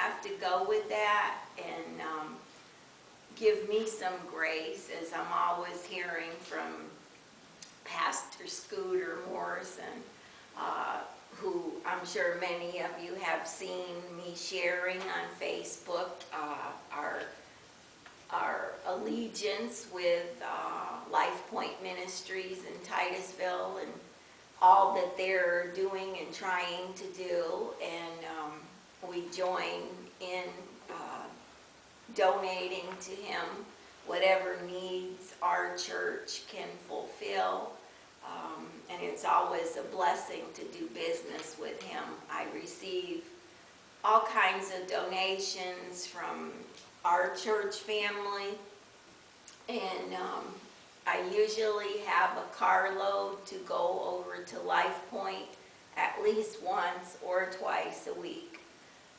have to go with that and give me some grace, as I'm always hearing from Pastor Scooter Morrison, who I'm sure many of you have seen me sharing on Facebook, our allegiance with Life Point Ministries in Titusville and all that they're doing and trying to do, and we join in donating to him whatever needs our church can fulfill, and it's always a blessing to do business with him. I receive all kinds of donations from our church family, and I usually have a carload to go over to Life Point at least once or twice a week.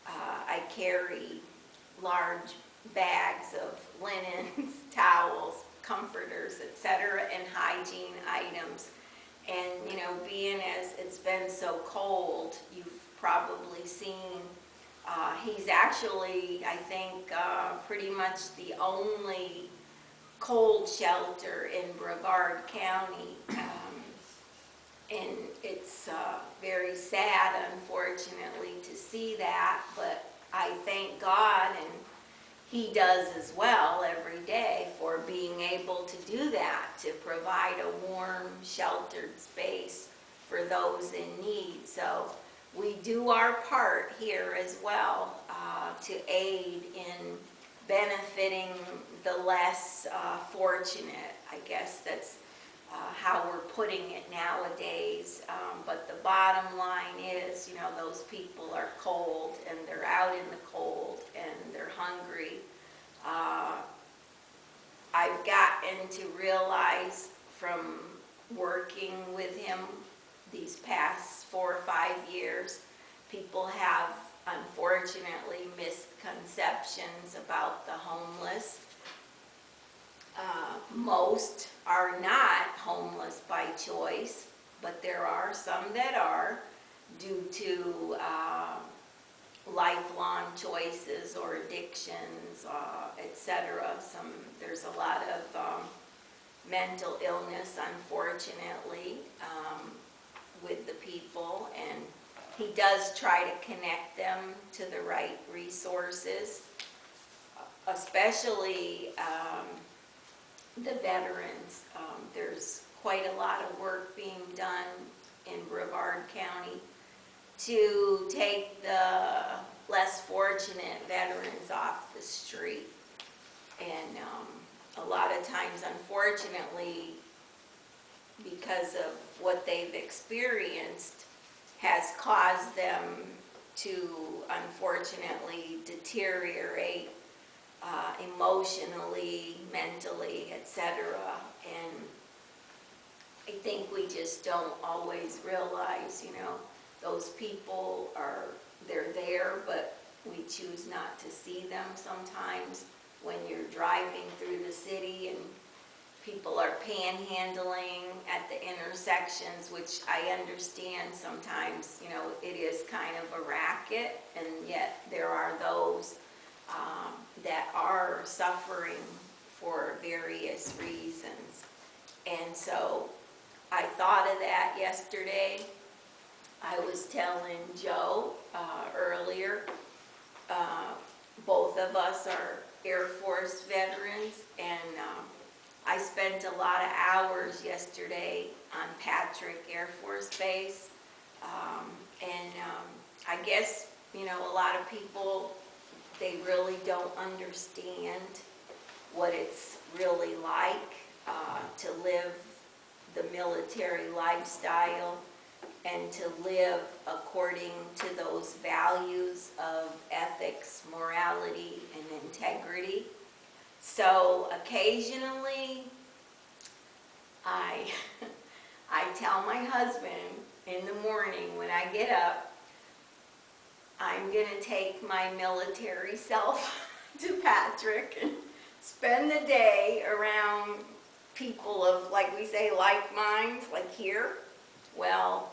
I carry large bags of linens, towels, comforters, etc., and hygiene items. And you know, being as it's been so cold, you've probably seen he's actually, I think, pretty much the only cold shelter in Brevard County, and it's very sad, unfortunately, to see that, but I thank God, and he does as well every day, for being able to do that, to provide a warm, sheltered space for those in need. So we do our part here as well to aid in benefiting the less fortunate. I guess that's how we're putting it nowadays. But the bottom line is, you know, those people are cold and they're out in the cold and they're hungry. I've gotten to realize from working with him these past 4 or 5 years, people have unfortunately misconceptions about the homeless. Most are not homeless by choice, but there are some that are due to lifelong choices or addictions, etc. There's a lot of mental illness, unfortunately, with the people, and he does try to connect them to the right resources, especially the veterans. There's quite a lot of work being done in Brevard County to take the less fortunate veterans off the street. And a lot of times, unfortunately, because of what they've experienced, has caused them to unfortunately deteriorate emotionally, mentally, etc. And I think we just don't always realize, you know, those people they're there, but we choose not to see them sometimes when you're driving through the city and people are panhandling at the intersections, which I understand sometimes, you know, it is kind of a racket, and yet there are those that are suffering for various reasons. And so I thought of that yesterday. I was telling Joe earlier, both of us are Air Force veterans, and I spent a lot of hours yesterday on Patrick Air Force Base, and I guess, you know, a lot of people, they really don't understand what it's really like to live the military lifestyle and to live according to those values of ethics, morality, and integrity. So occasionally I tell my husband in the morning when I get up, I'm going to take my military self to Patrick and spend the day around people of, like we say, like minds, like here. Well,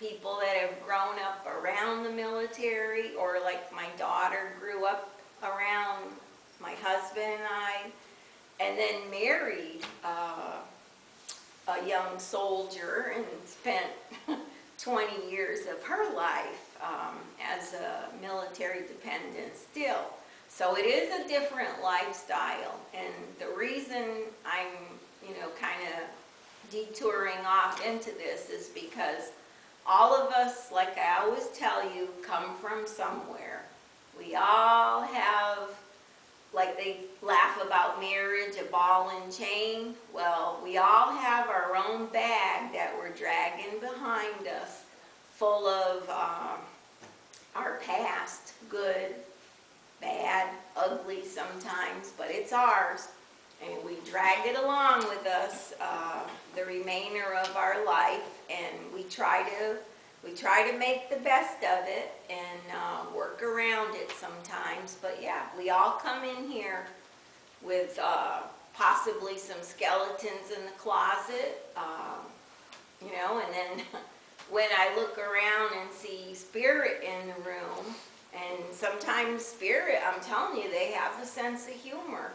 people that have grown up around the military, or like my daughter grew up around my husband and I, and then married a young soldier and spent 20 years of her life as a military dependent still. So it is a different lifestyle, and the reason I'm, kind of detouring off into this is because all of us, like I always tell you, come from somewhere. We all have, like they laugh about marriage, a ball and chain. Well, we all have our own bag that we're dragging behind us, full of our past, good, bad, ugly sometimes, but it's ours. And we drag it along with us the remainder of our life, and we try to make the best of it and work around it sometimes. But yeah, we all come in here with possibly some skeletons in the closet, and then when I look around and see spirit in the room, and sometimes spirit, I'm telling you, they have a sense of humor.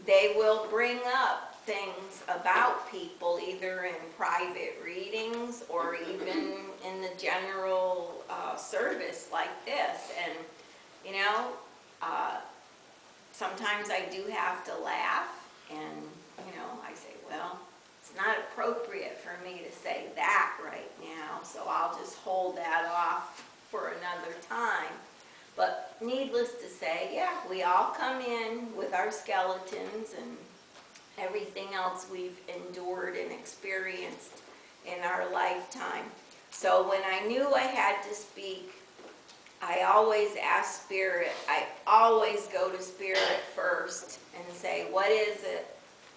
They will bring up things about people, either in private readings or even in the general service like this. And, sometimes I do have to laugh, and, I say, well, it's not appropriate for me to say that right now, so I'll just hold that off for another time. But needless to say, yeah, we all come in with our skeletons and everything else we've endured and experienced in our lifetime. So when I knew I had to speak, I always ask Spirit. I always go to Spirit first and say, what is it?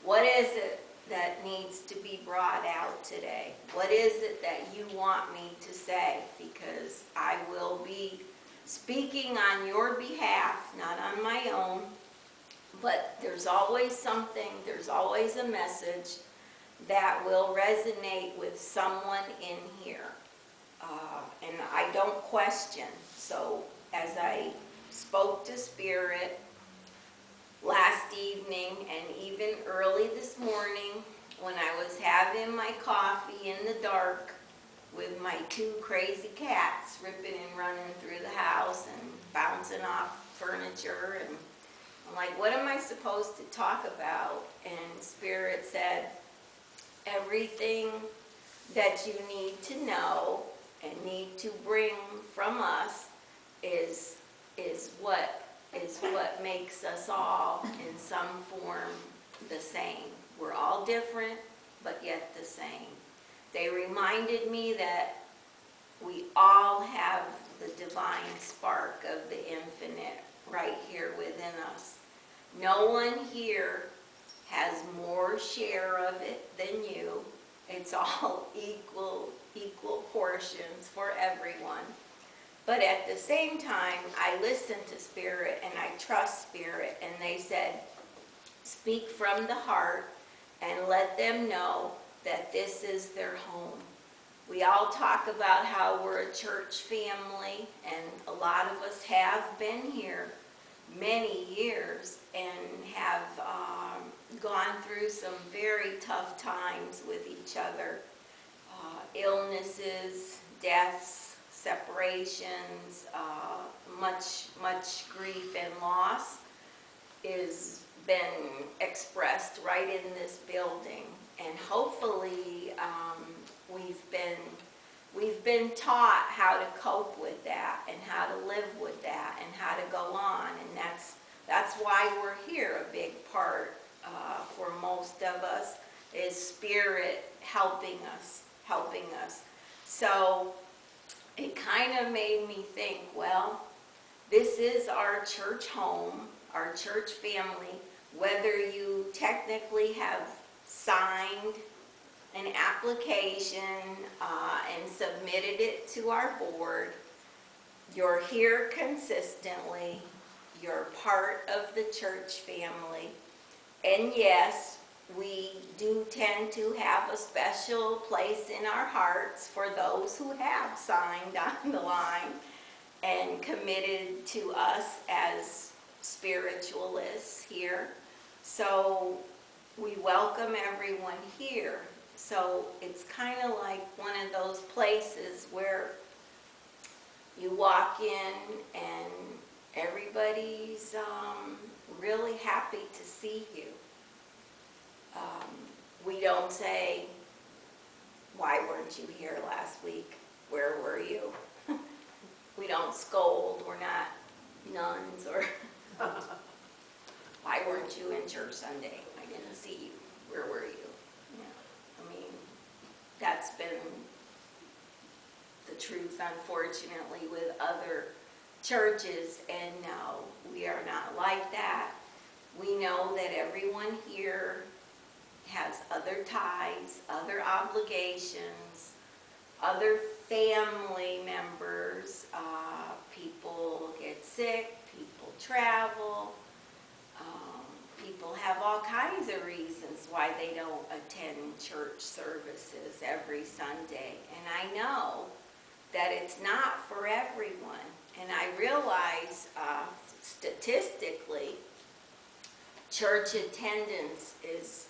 What is it that needs to be brought out today? What is it that you want me to say? Because I will be speaking on your behalf, not on my own, but there's always something, there's always a message that will resonate with someone in here. And I don't question. So as I spoke to Spirit last evening and even early this morning when I was having my coffee in the dark with my two crazy cats ripping and running through the house and bouncing off furniture, and I'm like, what am I supposed to talk about? And Spirit said, everything that you need to know and need to bring from us is what makes us all in some form the same. We're all different, but yet the same. They reminded me that we all have the divine spark of the infinite right here within us. No one here has more share of it than you. It's all equal portions for everyone. But at the same time, I listen to Spirit and I trust Spirit, and they said, speak from the heart and let them know that this is their home. We all talk about how we're a church family, and a lot of us have been here many years and have gone through some very tough times with each other. Illnesses, deaths, separations, much grief and loss is been expressed right in this building. And hopefully we've been taught how to cope with that and how to live with that and how to go on, and that's why we're here. A big part for most of us is Spirit helping us. So it kind of made me think, well, this is our church home, our church family. Whether you technically have signed an application and submitted it to our board, you're here consistently, you're part of the church family, and yes, we do tend to have a special place in our hearts for those who have signed on the line and committed to us as spiritualists here. So we welcome everyone here. So it's kind of like one of those places where you walk in and everybody's really happy to see you. We don't say, why weren't you here last week? Where were you? We don't scold. We're not nuns. Or why weren't you in church Sunday? I didn't see you. Where were you? Yeah. I mean, that's been the truth, unfortunately, with other churches, and no, we are not like that. We know that everyone here has other ties, other obligations, other family members. People get sick, people travel, people have all kinds of reasons why they don't attend church services every Sunday. And I know that it's not for everyone. And I realize statistically, church attendance is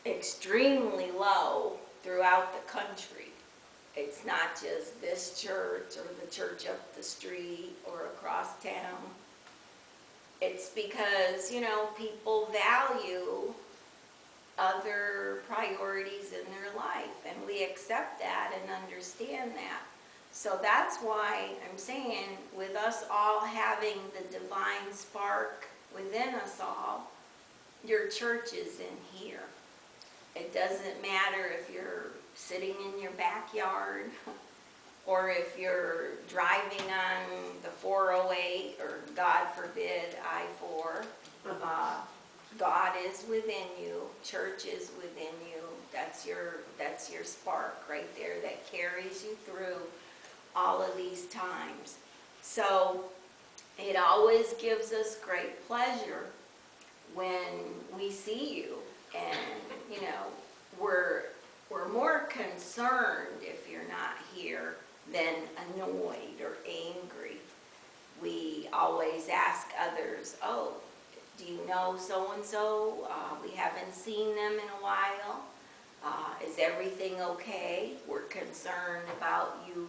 extremely low throughout the country. It's not just this church or the church up the street or across town. It's because, you know, people value other priorities in their life, and we accept that and understand that. So that's why I'm saying, with us all having the divine spark within us all, your church is in here. It doesn't matter if you're sitting in your backyard or if you're driving on the 408 or, God forbid, I-4. God is within you. Church is within you. That's your spark right there that carries you through all of these times. So it always gives us great pleasure when we see you, and you know, we're more concerned if you're not here than annoyed or angry. We always ask others, oh, do you know so-and-so? We haven't seen them in a while. Is everything okay? We're concerned about you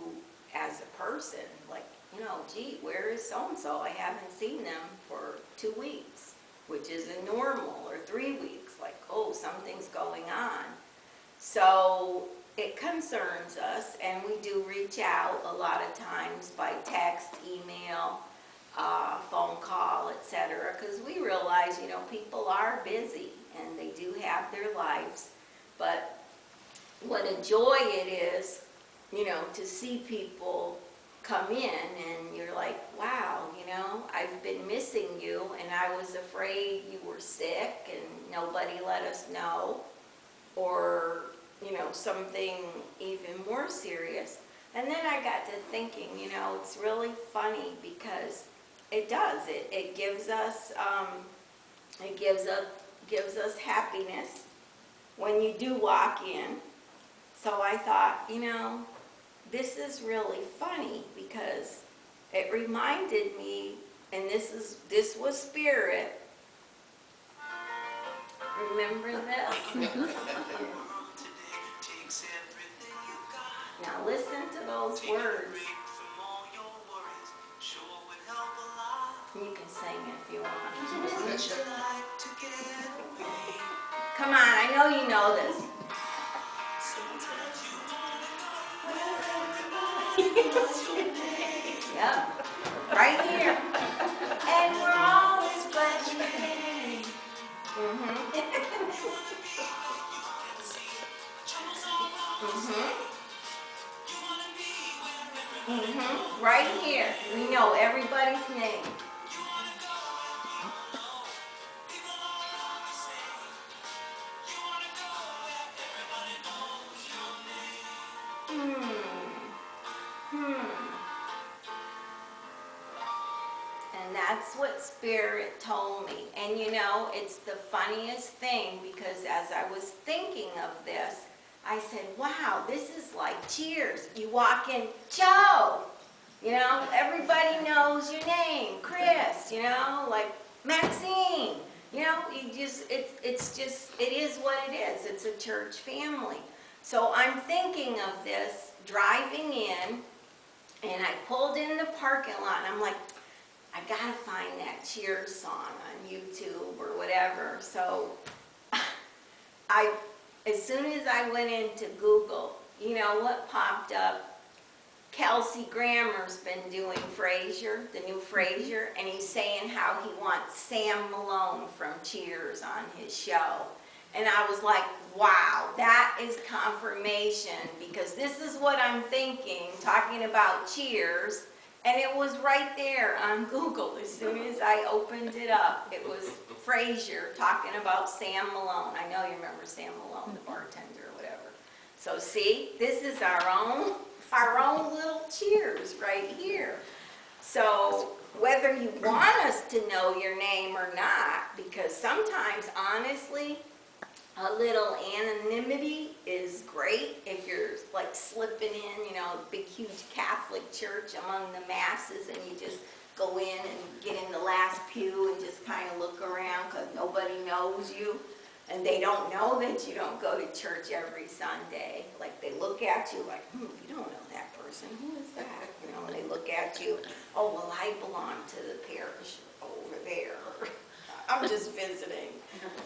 as a person. Like, you know, gee, where is so-and-so? I haven't seen them for 2 weeks, which isn't normal, or 3 weeks. Like, oh, something's going on. So it concerns us, and we do reach out a lot of times by text, email, phone call, etc., because we realize, you know, people are busy and they do have their lives. But what a joy it is, you know, to see people come in and you're like, wow, you know, I've been missing you, and I was afraid you were sick and nobody let us know, or, you know, something even more serious. And then I got to thinking, you know, it's really funny because it does. It gives us gives us happiness when you do walk in. So I thought, you know, this is really funny because it reminded me, and this was Spirit. Remember this? Now listen to those words. You can sing if you want. Come on, I know you know this. Yep, right here. And we're always glad you came. Right here. We know everybody's name. And and that's what Spirit told me. And you know, it's the funniest thing, because as I was thinking of this, I said, wow, this is like Cheers. You walk in, Joe, you know, everybody knows your name, Chris, you know, like Maxine, you know, you just, it is what it is. It's a church family. So I'm thinking of this, driving in, and I pulled in the parking lot, and I'm like, I gotta find that Cheers song on YouTube or whatever. So as soon as I went into Google, you know what popped up? Kelsey Grammer's been doing Frasier, the new Frasier, and he's saying how he wants Sam Malone from Cheers on his show. And I was like, wow, that is confirmation, because this is what I'm thinking, talking about Cheers, and it was right there on Google. As soon as I opened it up, it was Frasier talking about Sam Malone. I know you remember Sam Malone, the bartender or whatever. So see, this is our own little Cheers right here. So whether you want us to know your name or not, because sometimes, honestly, a little anonymity is great if you're like slipping in, you know, a big, huge Catholic church among the masses, and you just go in and get in the last pew and just kind of look around because nobody knows you. And they don't know that you don't go to church every Sunday. Like, they look at you like, you don't know that person. Who is that? You know, and they look at you, oh, well, I belong to the parish over there. I'm just visiting.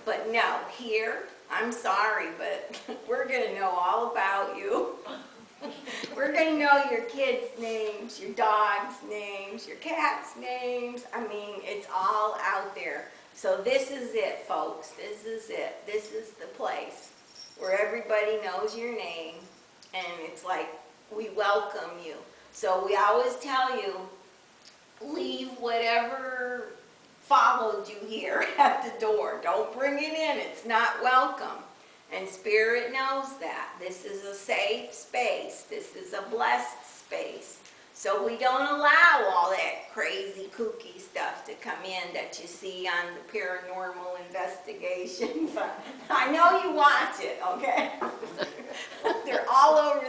But no, here, I'm sorry, but we're going to know all about you. We're going to know your kids' names, your dogs' names, your cats' names. I mean, it's all out there. So this is it, folks. This is it. This is the place where everybody knows your name, and it's like we welcome you. So we always tell you, leave whatever followed you here at the door. Don't bring it in. It's not welcome. And Spirit knows that. This is a safe space. This is a blessed space. So we don't allow all that crazy, kooky stuff to come in that you see on the paranormal investigations. I know you watch it, okay? They're all over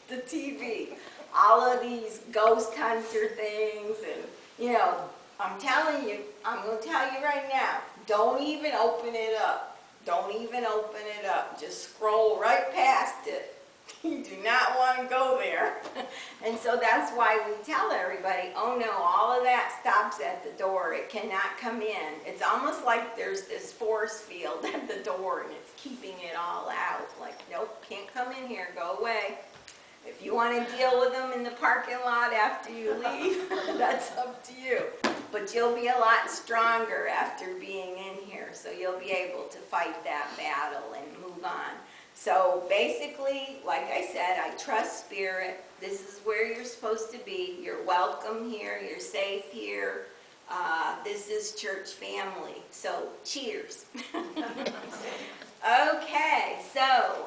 the TV. All of these ghost hunter things, and, you know, I'm telling you, I'm going to tell you right now, don't even open it up. Don't even open it up. Just scroll right past it. You do not want to go there. And so that's why we tell everybody, oh no, all of that stops at the door. It cannot come in. It's almost like there's this force field at the door, and it's keeping it all out. Like, nope, can't come in here. Go away. If you want to deal with them in the parking lot after you leave, that's up to you. But you'll be a lot stronger after being in here, so you'll be able to fight that battle and move on. So basically, like I said, I trust Spirit. This is where you're supposed to be. You're welcome here. You're safe here. This is church family. So cheers. Okay, so